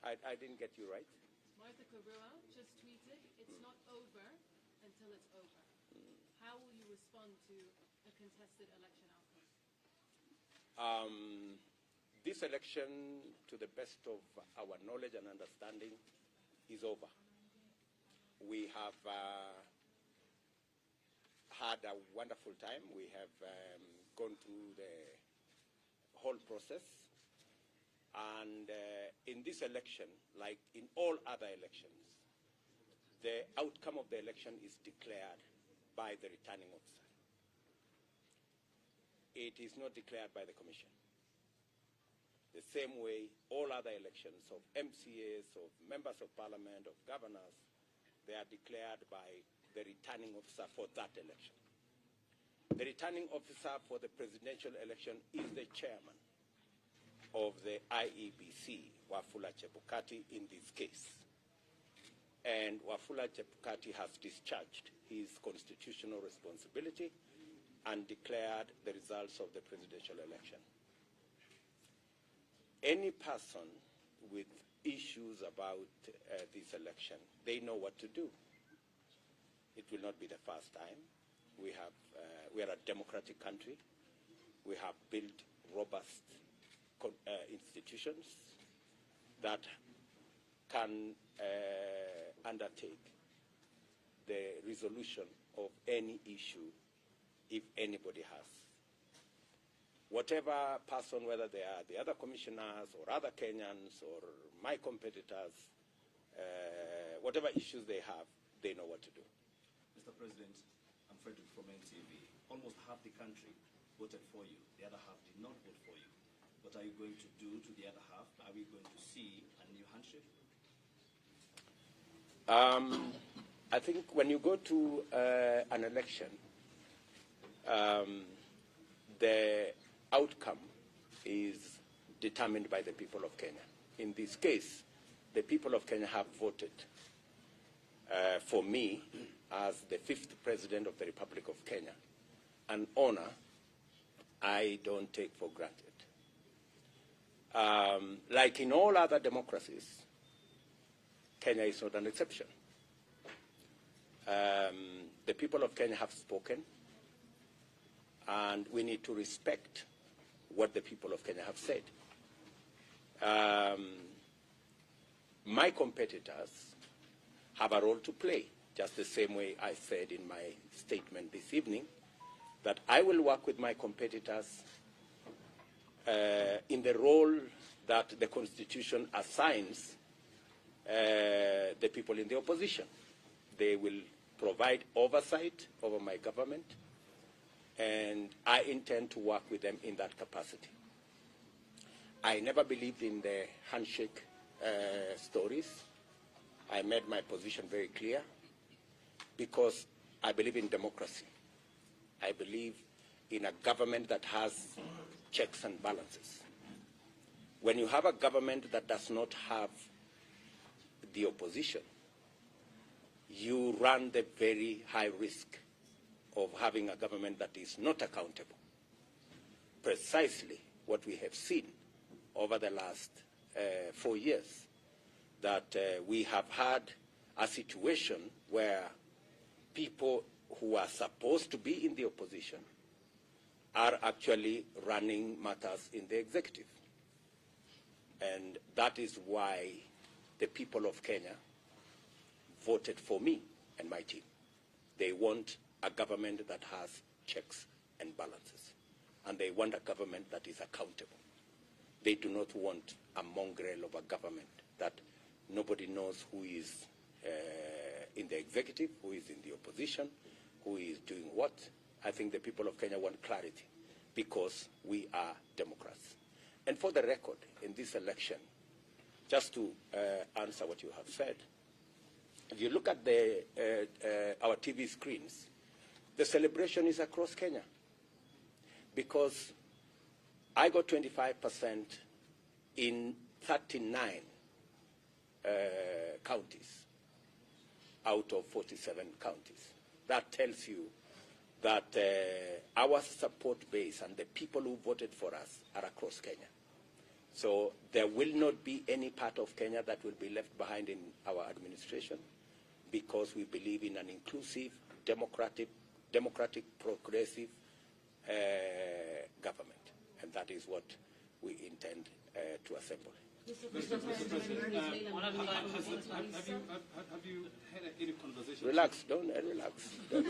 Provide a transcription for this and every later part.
I didn't get you right. Martha Karua just tweeted, "It's not over until it's over." How will you respond to a contested election outcome? This election, to the best of our knowledge and understanding, is over. We have had a wonderful time. We have gone through the whole process. And in this election, like in all other elections, the outcome of the election is declared by the returning officer. It is not declared by the Commission. The same way all other elections of MCAs, of members of parliament, of governors, they are declared by the returning officer for that election. The returning officer for the presidential election is the chairman of the IEBC, Wafula Chebukati, in this case. And Wafula Chebukati has discharged his constitutional responsibility and declared the results of the presidential election. Any person with issues about this election, they know what to do. It will not be the first time. We are a democratic country. We have built robust institutions that can undertake the resolution of any issue if anybody has. Whatever person, whether they are the other commissioners or other Kenyans or my competitors, whatever issues they have, they know what to do. Mr. President, I'm Frederick from NTV. Almost half the country voted for you. The other half did not vote for you. What are you going to do to the other half? Are we going to see a new handshake? I think when you go to an election, the outcome is determined by the people of Kenya. In this case, the people of Kenya have voted for me as the 5th President of the Republic of Kenya, an honor I don't take for granted. Like in all other democracies, Kenya is not an exception. The people of Kenya have spoken, and we need to respect what the people of Kenya have said. My competitors have a role to play, just the same way I said in my statement this evening, that I will work with my competitors in the role that the Constitution assigns the people in the opposition. They will provide oversight over my government, and I intend to work with them in that capacity. I never believed in the handshake stories. I made my position very clear because I believe in democracy. I believe in a government that has checks and balances. When you have a government that does not have the opposition, you run the very high risk of having a government that is not accountable. Precisely what we have seen over the last 4 years, that we have had a situation where people who are supposed to be in the opposition are actually running matters in the executive. And that is why the people of Kenya voted for me and my team. They want a government that has checks and balances. And they want a government that is accountable. They do not want a mongrel of a government that nobody knows who is in the executive, who is in the opposition, who is doing what. I think the people of Kenya want clarity because we are Democrats. And for the record, in this election, just to answer what you have said, if you look at our TV screens, the celebration is across Kenya because I got 25% in 39 counties out of 47 counties. That tells you that our support base and the people who voted for us are across Kenya. So there will not be any part of Kenya that will be left behind in our administration, because we believe in an inclusive, democratic, progressive government. And that is what we intend to assemble. Mr. President, have you had any conversation? Relax, don't relax. Don't.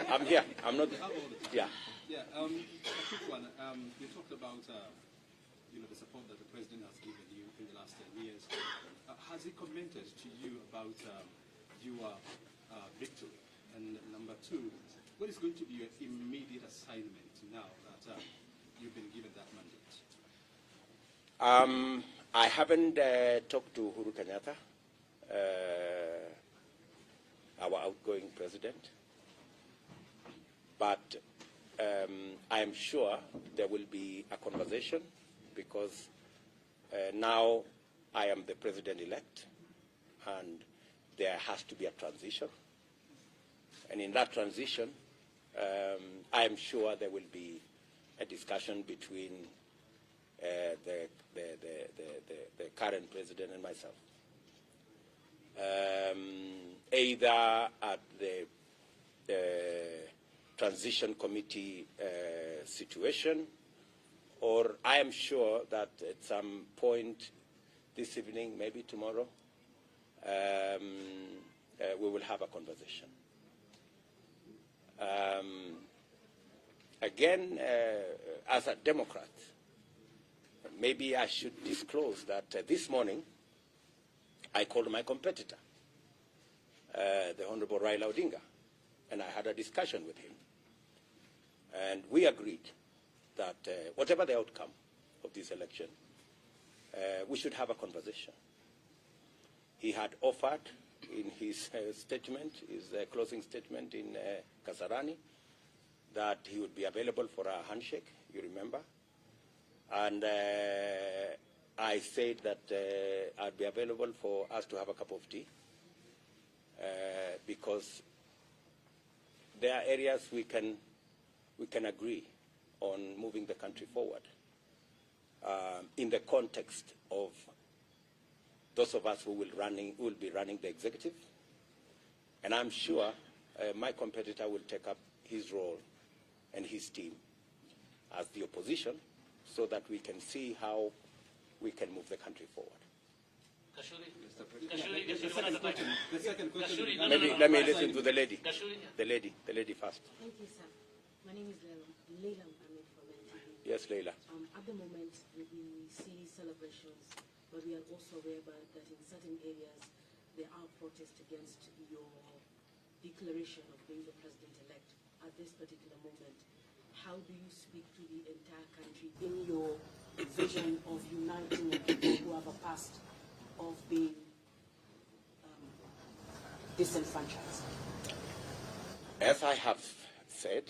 I'm here. I'm not. Yeah. Yeah. A quick one. You talked about the support that the president has given you in the last 10 years. Has he commented to you about your victory? And number two, what is going to be your immediate assignment now that you've been given that mandate? I haven't talked to Uhuru Kenyatta, our outgoing president, but I am sure there will be a conversation, because now I am the president-elect, and there has to be a transition. And in that transition, I am sure there will be a discussion between the current president and myself, either at the transition committee situation, or I am sure that at some point this evening, maybe tomorrow, we will have a conversation. Again, as a Democrat, maybe I should disclose that this morning I called my competitor, the Honorable Raila Odinga, and I had a discussion with him. And we agreed that whatever the outcome of this election, we should have a conversation. He had offered in his statement, his closing statement in Kasarani, that he would be available for a handshake, you remember. And I said that I'd be available for us to have a cup of tea, because there are areas we can agree on moving the country forward in the context of those of us who will be running the executive. And I'm sure my competitor will take up his role and his team as the opposition, so that we can see how we can move the country forward. The second question. Let me listen to the lady. The lady first. Thank you, sir. My name is Leila Mohammed from NTV. Yes, Leila. At the moment, we see celebrations, but we are also aware that in certain areas there are protests against your declaration of being the president-elect at this particular moment. How do you speak to the entire country in your vision of uniting people who have a past of being disenfranchised? As I have said,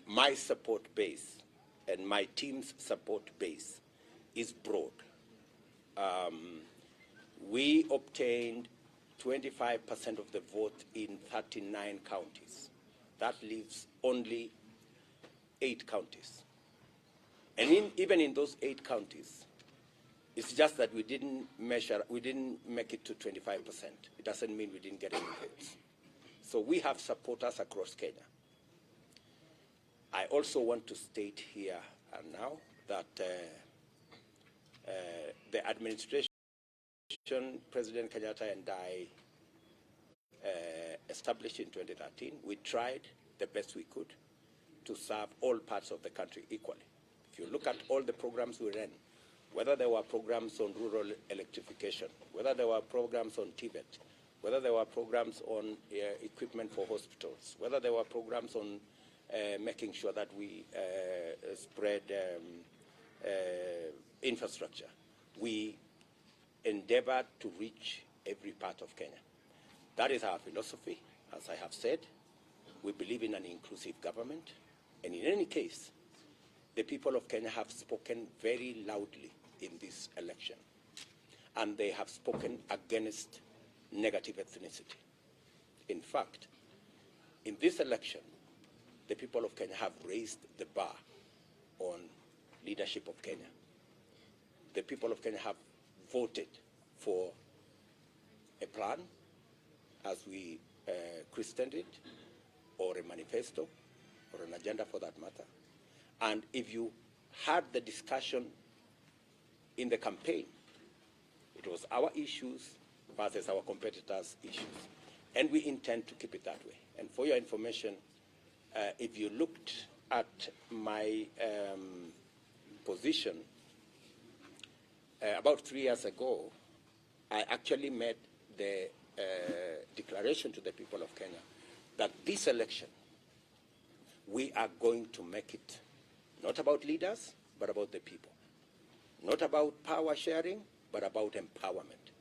my support base and my team's support base is broad. We obtained 25% of the vote in 39 counties. That leaves only 8 counties. And even in those 8 counties, it's just that we didn't make it to 25%. It doesn't mean we didn't get any votes. So we have supporters across Kenya. I also want to state here and now that the administration, President Kenyatta and I established in 2013, we tried the best we could to serve all parts of the country equally. If you look at all the programs we ran, whether there were programs on rural electrification, whether there were programs on TVET, whether there were programs on equipment for hospitals, whether there were programs on making sure that we spread infrastructure, we endeavored to reach every part of Kenya. That is our philosophy. As I have said, we believe in an inclusive government. And in any case, the people of Kenya have spoken very loudly in this election. And they have spoken against negative ethnicity. In fact, in this election, the people of Kenya have raised the bar on leadership of Kenya. The people of Kenya have voted for a plan, as we christened it, or a manifesto, or an agenda for that matter. And if you had the discussion in the campaign, it was our issues versus our competitors' issues. And we intend to keep it that way. And for your information, if you looked at my position, about 3 years ago, I actually made the declaration to the people of Kenya that this election, we are going to make it not about leaders, but about the people. Not about power sharing, but about empowerment.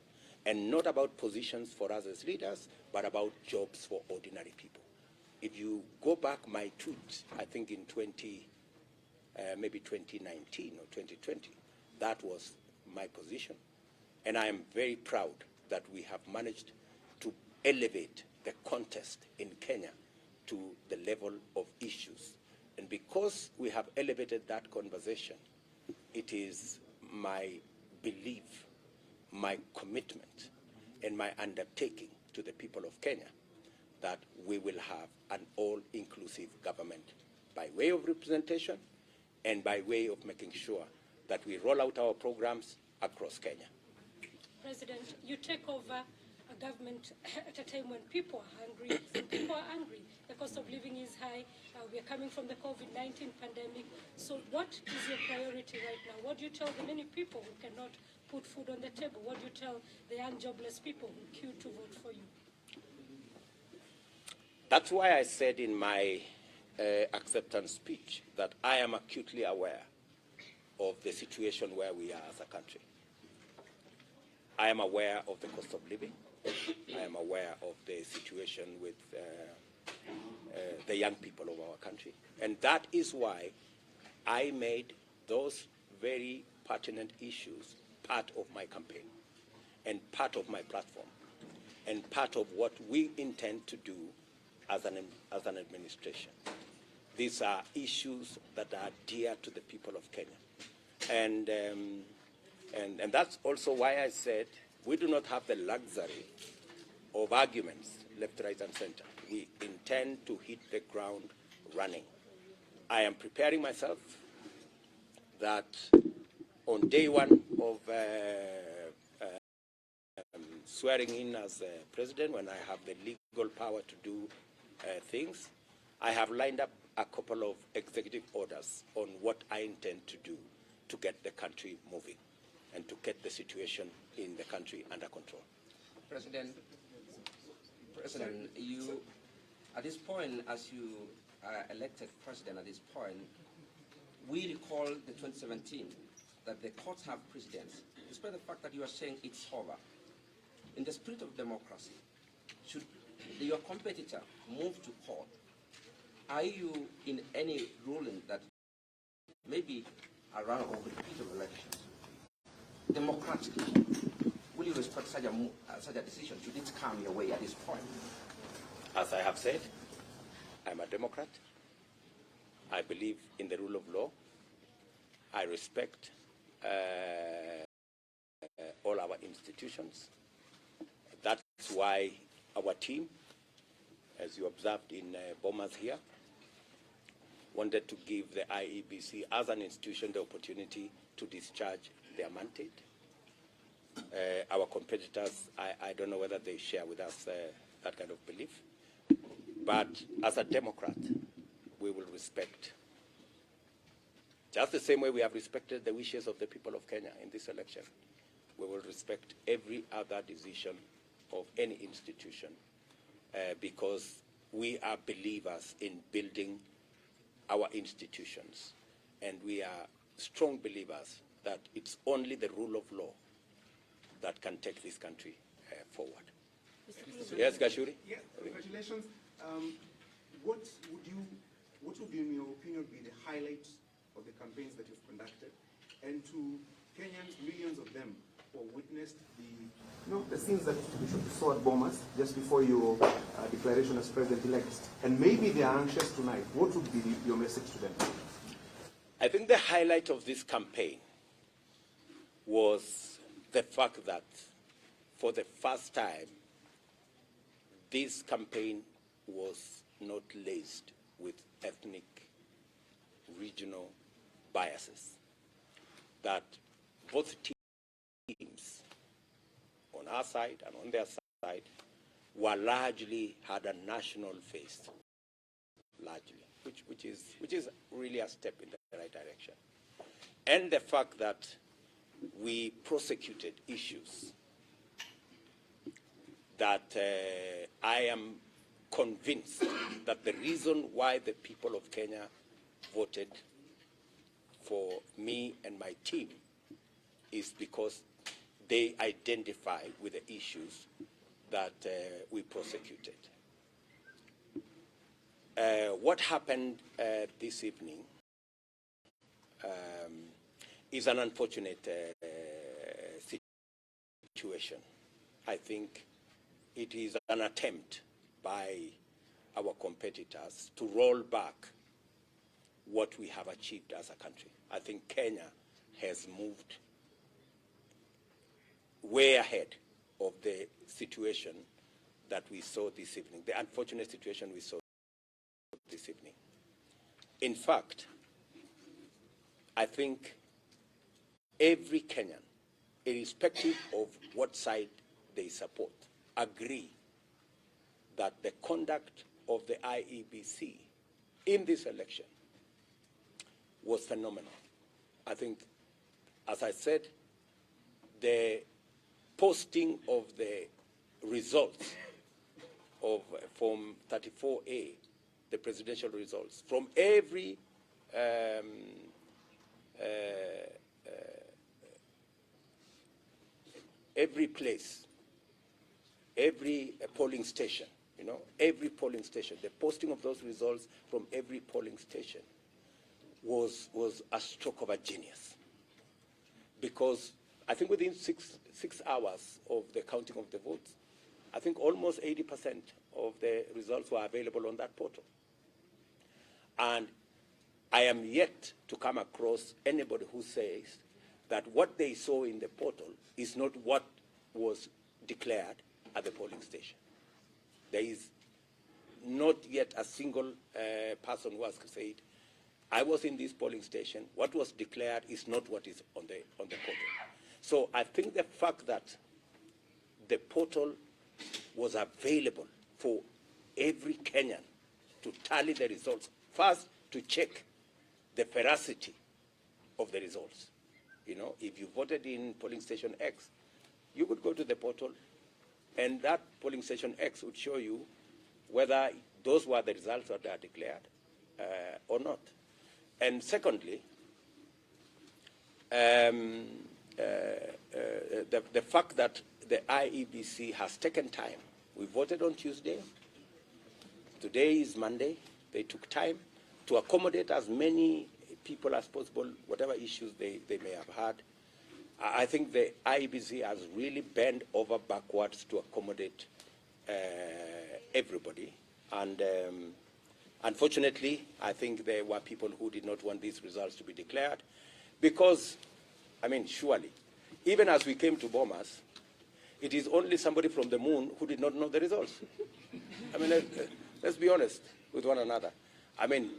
And not about positions for us as leaders, but about jobs for ordinary people. If you go back my tweet, I think in maybe 2019 or 2020, that was my position. And I am very proud that we have managed to elevate the contest in Kenya to the level of issues. And because we have elevated that conversation, it is my belief, my commitment, and my undertaking to the people of Kenya that we will have an all-inclusive government by way of representation and by way of making sure that we roll out our programs across Kenya. President, you take over a government at a time when people are hungry. People are angry. The cost of living is high. We are coming from the COVID-19 pandemic. So what is your priority right now? What do you tell the many people who cannot put food on the table? What do you tell the young jobless people who queue to vote for you? That's why I said in my acceptance speech that I am acutely aware of the situation where we are as a country. I am aware of the cost of living. I am aware of the situation with the young people of our country. And that is why I made those very pertinent issues part of my campaign and part of my platform and part of what we intend to do as an administration. These are issues that are dear to the people of Kenya. And that's also why I said we do not have the luxury of arguments left, right, and center. We intend to hit the ground running. I am preparing myself that on day one of swearing in as president, when I have the legal power to do things, I have lined up a couple of executive orders on what I intend to do to get the country moving and to get the situation in the country under control. President, you, at this point, as you are elected president at this point, we recall the 2017 that the courts have precedence, despite the fact that you are saying it's over. In the spirit of democracy, should your competitor move to court, are you in any ruling that maybe a run or repeat of elections, democratically, will you respect such a decision? Should it come your way at this point? As I have said, I'm a Democrat. I believe in the rule of law. I respect all our institutions. That's why our team, as you observed in Bomas here, wanted to give the IEBC as an institution the opportunity to discharge their mandate. Our competitors, I don't know whether they share with us that kind of belief. But as a Democrat, we will respect, just the same way we have respected the wishes of the people of Kenya in this election, we will respect every other decision of any institution because we are believers in building our institutions, and we are strong believers that it's only the rule of law that can take this country forward. Yes, Gashuri? Yeah, congratulations. What would, in your opinion, be the highlights of the campaigns that you've conducted? And to Kenyans, millions of them who witnessed the scenes that we saw at Bomas just before your declaration as president-elect, and maybe they are anxious tonight, what would be your message to them? I think think the highlight of this campaign was the fact that for the first time, this campaign was not laced with ethnic, regional biases. That both teams, on our side and on their side, were largely had a national face, largely, which is really a step in the right direction. And the fact that we prosecuted issues that I am convinced that the reason why the people of Kenya voted for me and my team is because they identify with the issues that we prosecuted. What happened this evening is an unfortunate situation. I think it is an attempt by our competitors to roll back what we have achieved as a country. I think Kenya has moved way ahead of the situation that we saw this evening, the unfortunate situation we saw this evening. In fact, I think every Kenyan, irrespective of what side they support, agree that the conduct of the IEBC in this election was phenomenal. I think, as I said, the posting of the results from 34A, the presidential results, from every place, every polling station, every polling station, the posting of those results from every polling station was a stroke of a genius. Because I think within six hours of the counting of the votes, I think almost 80% of the results were available on that portal. And I am yet to come across anybody who says that what they saw in the portal is not what was declared at the polling station. There is not yet a single person who has said, I was in this polling station, what was declared is not what is on the portal. So I think the fact that the portal was available for every Kenyan to tally the results, first to check the veracity of the results. If you voted in polling station X, you could go to the portal and that polling station X would show you whether those were the results that are declared or not. And secondly, the fact that the IEBC has taken time. We voted on Tuesday. Today is Monday. They took time to accommodate as many people as possible, whatever issues they may have had. I think the IEBC has really bent over backwards to accommodate everybody. And unfortunately, I think there were people who did not want these results to be declared because, surely, even as we came to Bomas, it is only somebody from the moon who did not know the results. Let's be honest with one another.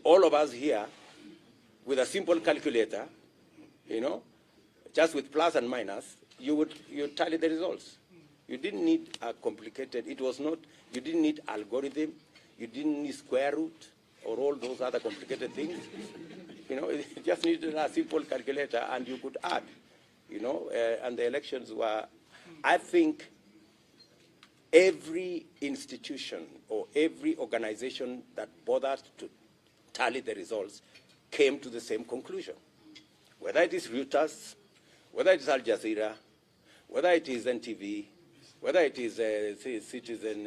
All of us here, with a simple calculator, just with plus and minus, you tally the results. You didn't need a complicated, you didn't need algorithm, you didn't need square root or all those other complicated things. You just needed a simple calculator and you could add, and the elections were, I think every institution or every organization that bothered to tally the results came to the same conclusion. Whether it is Reuters, whether it is Al Jazeera, whether it is NTV, whether it is Citizen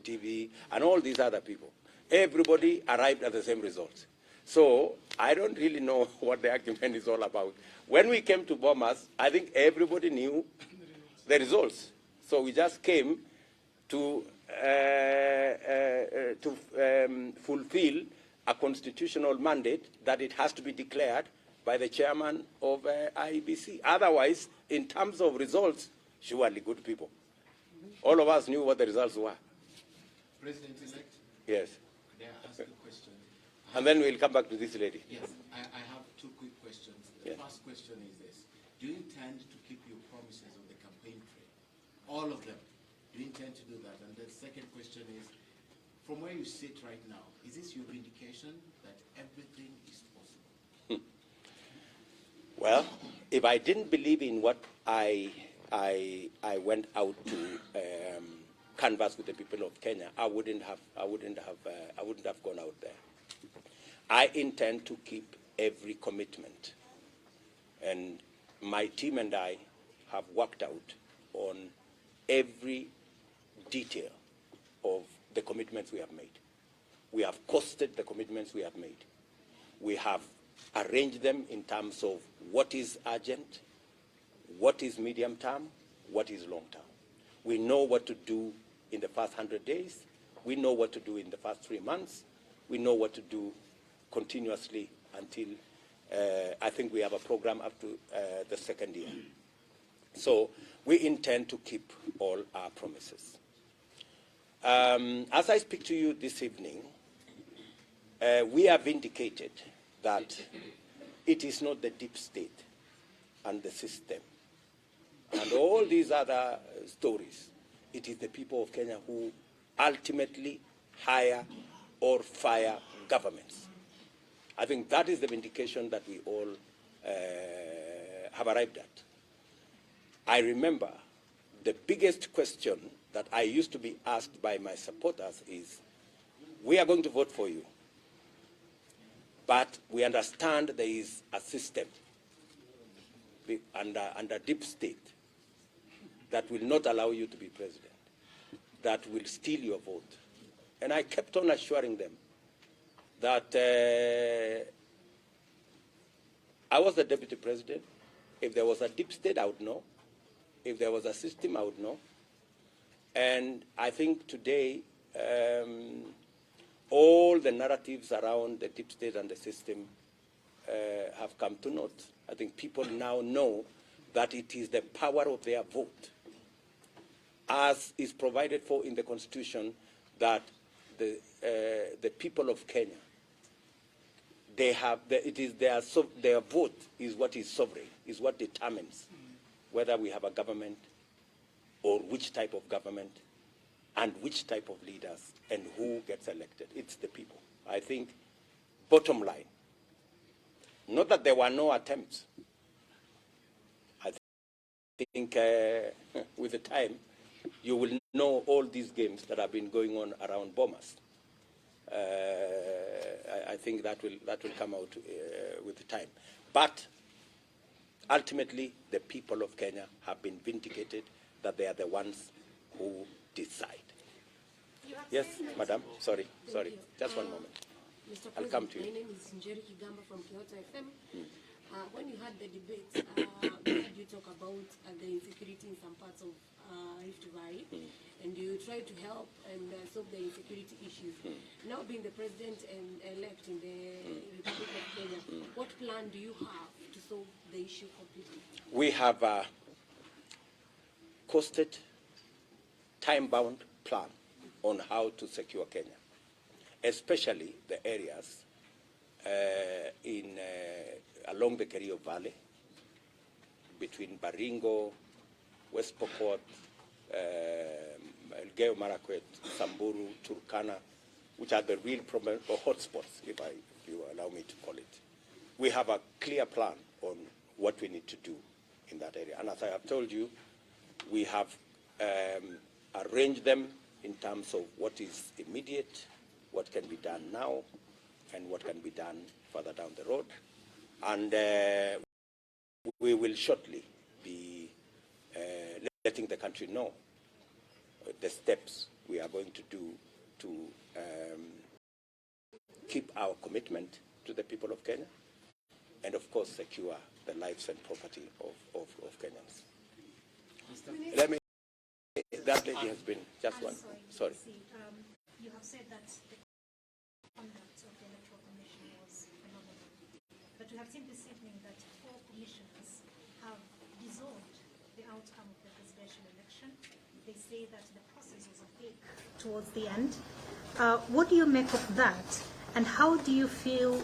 TV, and all these other people, everybody arrived at the same results. So I don't really know what the argument is all about. When we came to Bomas, I think everybody knew the results. So we just came to fulfill a constitutional mandate that it has to be declared by the chairman of IEBC. Otherwise, in terms of results, surely good people. All of us knew what the results were. President-elect? Yes. May I ask a question? And then we'll come back to this lady. Yes, I have two quick questions. The first question is this. Do you intend to keep your promises on the campaign trail? All of them. Do you intend to do that? And the second question is, from where you sit right now, is this your indication that everything is possible? Well, if I didn't believe in what I went out to canvass with the people of Kenya, I wouldn't have gone out there. I intend to keep every commitment, and my team and I have worked out on every detail of the commitments we have made. We have costed the commitments we have made. We have arranged them in terms of what is urgent, what is medium term, what is long term. We know what to do in the first 100 days. We know what to do in the first 3 months. We know what to do continuously until I think we have a program up to the second year. So we intend to keep all our promises. As I speak to you this evening, we have indicated that it is not the deep state and the system and all these other stories. It is the people of Kenya who ultimately hire or fire governments. I think that is the vindication that we all have arrived at. I remember the biggest question that I used to be asked by my supporters is, we are going to vote for you, but we understand there is a system under deep state that will not allow you to be president, that will steal your vote. And I kept on assuring them that I was the deputy president. If there was a deep state, I would know. If there was a system, I would know. And I think today, all the narratives around the deep state and the system have come to naught. I think people now know that it is the power of their vote, as is provided for in the Constitution, that the people of Kenya, they have it is their vote is what is sovereign, is what determines whether we have a government or which type of government and which type of leaders and who gets elected. It's the people. I think, bottom line, not that there were no attempts. I think with the time, you will know all these games that have been going on around Bomas. I think that will come out with the time. But ultimately, the people of Kenya have been vindicated that they are the ones who decide. Yes, madam. Sorry. Just one moment. Mr. I'll come to you. My name is Njeri Kigamba from Kyoto FM. When you had the debate, you talk about the insecurity in some parts of Rift Valley, and you try to help and solve the insecurity issues. Now being the president-elect in the Republic of Kenya, what plan do you have to solve the issue completely? We have a costed, time-bound plan on how to secure Kenya, especially the areas along the Kerio Valley, between Baringo, West Pokot, Elgeyo Marakwet, Samburu, Turkana, which are the real problem or hotspots, if you allow me to call it. We have a clear plan on what we need to do in that area. And as I have told you, we have arranged them in terms of what is immediate, what can be done now, and what can be done further down the road. And we will shortly be letting the country know the steps we are going to do to keep our commitment to the people of Kenya and, of course, secure the lives and property of Kenyans. Let me, that lady has been, just one, sorry. You have said that the conduct of the electoral we have seen this evening that 4 commissioners have dissolved the outcome of the presidential election. They say that the process was opaque towards the end. What do you make of that? And how do you feel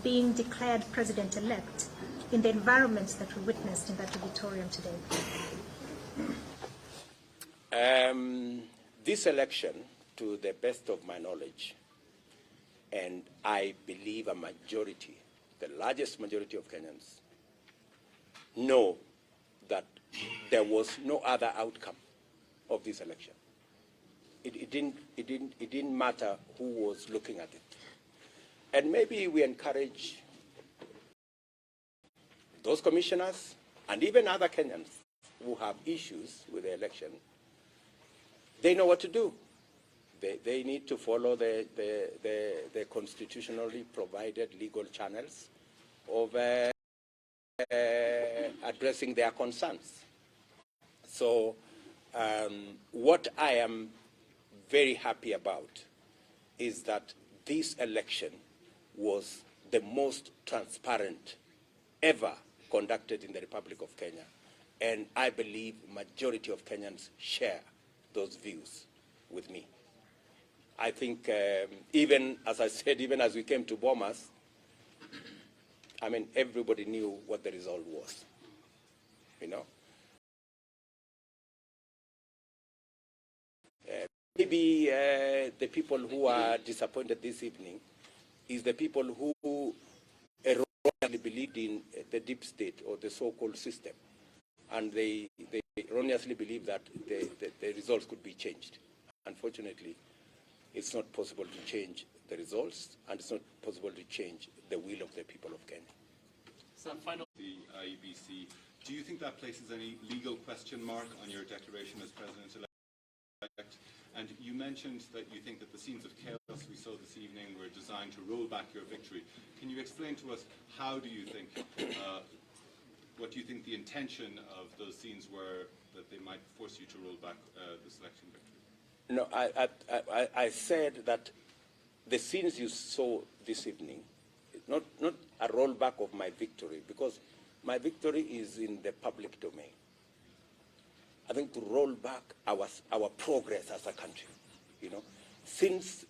being declared president-elect in the environment that we witnessed in that auditorium today? This election, to the best of my knowledge, and I believe a majority, the largest majority of Kenyans, know that there was no other outcome of this election. It didn't matter who was looking at it. And maybe we encourage those commissioners and even other Kenyans who have issues with the election. They know what to do. They need to follow the constitutionally provided legal channels of addressing their concerns. So what I am very happy about is that this election was the most transparent ever conducted in the Republic of Kenya. And I believe majority of Kenyans share those views with me. I think even, as I said, even as we came to Bomas, I mean, everybody knew what the result was, you know. Maybe the people who are disappointed this evening is the people who erroneously believed in the deep state or the so-called system. And they erroneously believe that the results could be changed. Unfortunately, it's not possible to change the results, and it's not possible to change the will of the people of Kenya. Some final. The IEBC, do you think that places any legal question mark on your declaration as president-elect? And you mentioned that you think that the scenes of chaos we saw this evening were designed to roll back your victory. Can you explain to us how do you think, what do you think the intention of those scenes were that they might force you to roll back this election victory? No, I said that the scenes you saw this evening, not a rollback of my victory, because my victory is in the public domain. I think to roll back our progress as a country, you know, since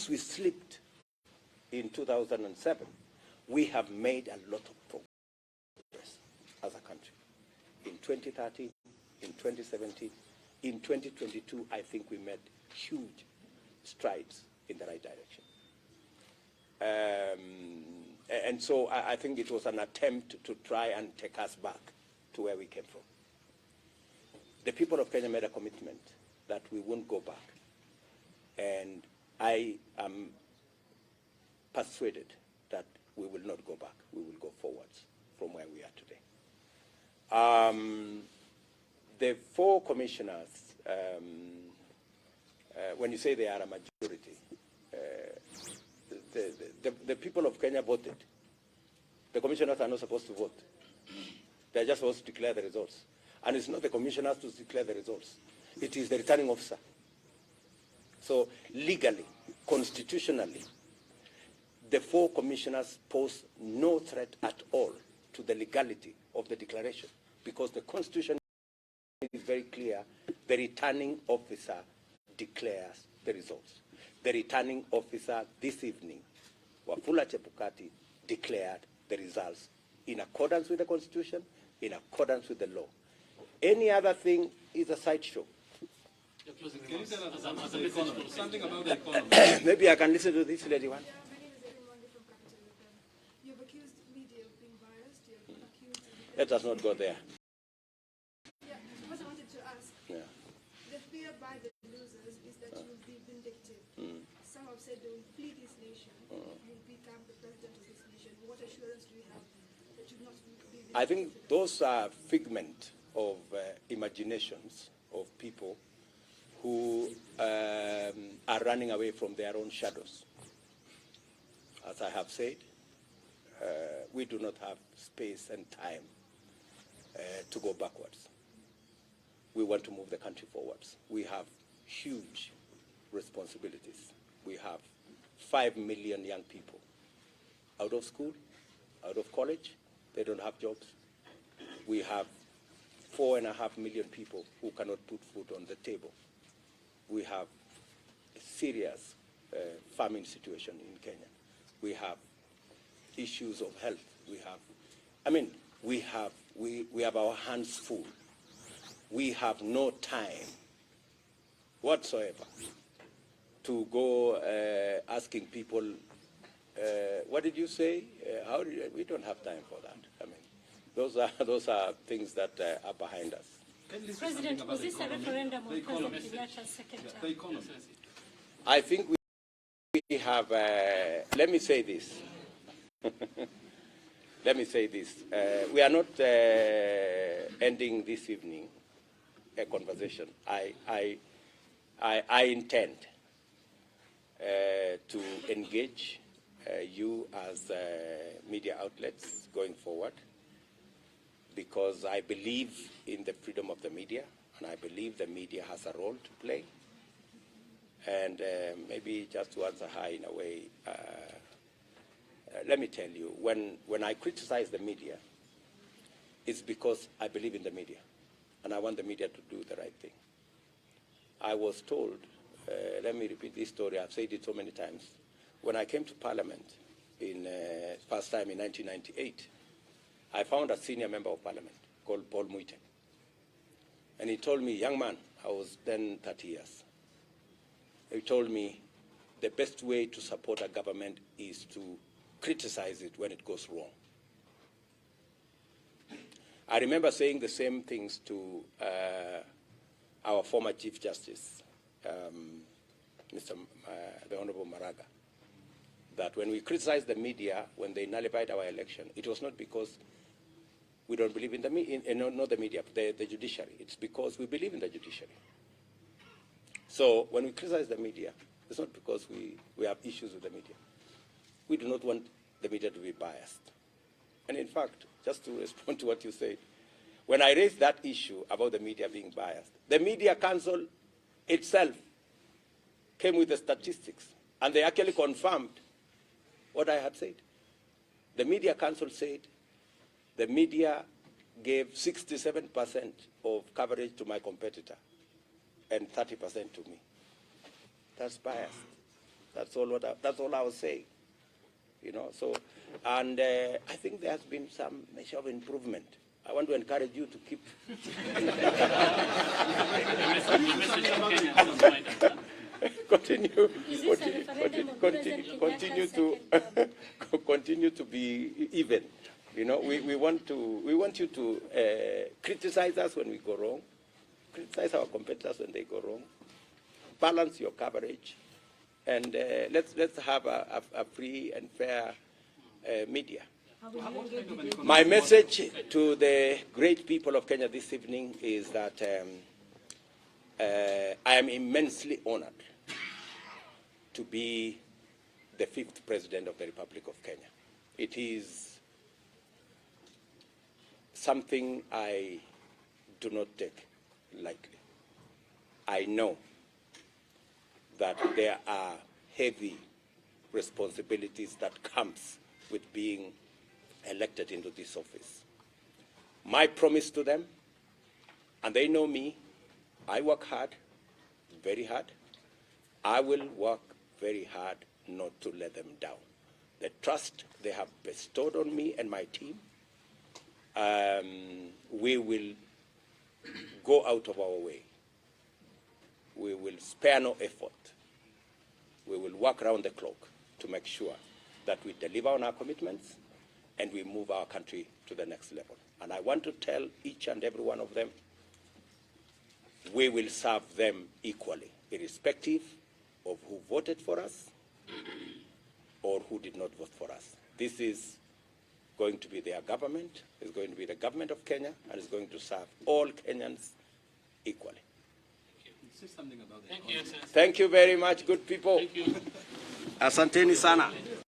we slipped in 2007, we have made a lot of progress as a country. In 2013, in 2017, in 2022, I think we made huge strides in the right direction. And so I think it was an attempt to try and take us back to where we came from. The people of Kenya made a commitment that we won't go back. And I am persuaded that we will not go back. We will go forwards from where we are today. The 4 commissioners, when you say they are a majority, the people of Kenya voted. The commissioners are not supposed to vote. They are just supposed to declare the results. And it's not the commissioners to declare the results. It is the returning officer. So legally, constitutionally, the 4 commissioners pose no threat at all to the legality of the declaration, because the Constitution is very clear. The returning officer declares the results. The returning officer this evening, Wafula Chebukati, declared the results in accordance with the Constitution, in accordance with the law. Any other thing is a sideshow. Can you tell us something about the economy? Maybe I can listen to this lady one. You've accused media of being biased. You've accused. Let us not go there. Yeah, what I wanted to ask. Yeah. The fear by the losers is that you will be vindictive. Some have said they will flee this nation. You'll become the president of this nation. What assurance do you have that you will not be vindictive? I think those are figment of imaginations of people who are running away from their own shadows. As I have said, we do not have space and time to go backwards. We want to move the country forwards. We have huge responsibilities. We have 5 million young people out of school, out of college. They don't have jobs. We have 4.5 million people who cannot put food on the table. We have a serious famine situation in Kenya. We have issues of health. We have our hands full. We have no time whatsoever to go asking people, what did you say? We don't have time for that. I mean, those are things that are behind us. President, was this a referendum on President Kenyatta's second term? The economy. I think we have, let me say this. Let me say this. We are not ending this evening a conversation. I intend to engage you as media outlets going forward, because I believe in the freedom of the media, and I believe the media has a role to play. And maybe just to answer her in a way, let me tell you, when I criticize the media, it's because I believe in the media, and I want the media to do the right thing. I was told, let me repeat this story, I've said it so many times. When I came to Parliament in first time in 1998, I found a senior member of Parliament called Paul Muite. And he told me, young man, I was then 30 years. He told me the best way to support a government is to criticize it when it goes wrong. I remember saying the same things to our former Chief Justice, the Honorable Maraga, that when we criticized the media, when they nullified our election, it was not because we don't believe in the media, not the media, the judiciary. It's because we believe in the judiciary. So when we criticize the media, it's not because we have issues with the media. We do not want the media to be biased. And in fact, just to respond to what you said, when I raised that issue about the media being biased, the Media Council itself came with the statistics, and they actually confirmed what I had said. The Media Council said the media gave 67% of coverage to my competitor and 30% to me. That's biased. That's all I was saying. You know, so, and I think there has been some measure of improvement. I want to encourage you to keep. Continue to be even. You know, we want you to criticize us when we go wrong, criticize our competitors when they go wrong, balance your coverage, and let's have a free and fair media. My message to the great people of Kenya this evening is that I am immensely honored to be the 5th President of the Republic of Kenya. It is something I do not take lightly. I know that there are heavy responsibilities that comes with being elected into this office. My promise to them, and they know me, I work hard, very hard. I will work very hard not to let them down. The trust they have bestowed on me and my team, we will go out of our way. We will spare no effort. We will work around the clock to make sure that we deliver on our commitments and we move our country to the next level. And I want to tell each and every one of them, we will serve them equally, irrespective of who voted for us or who did not vote for us. This is going to be their government, it's going to be the government of Kenya, and it's going to serve all Kenyans equally. Say something about that. Thank you very much, good people. Thank you. Asanteni sana.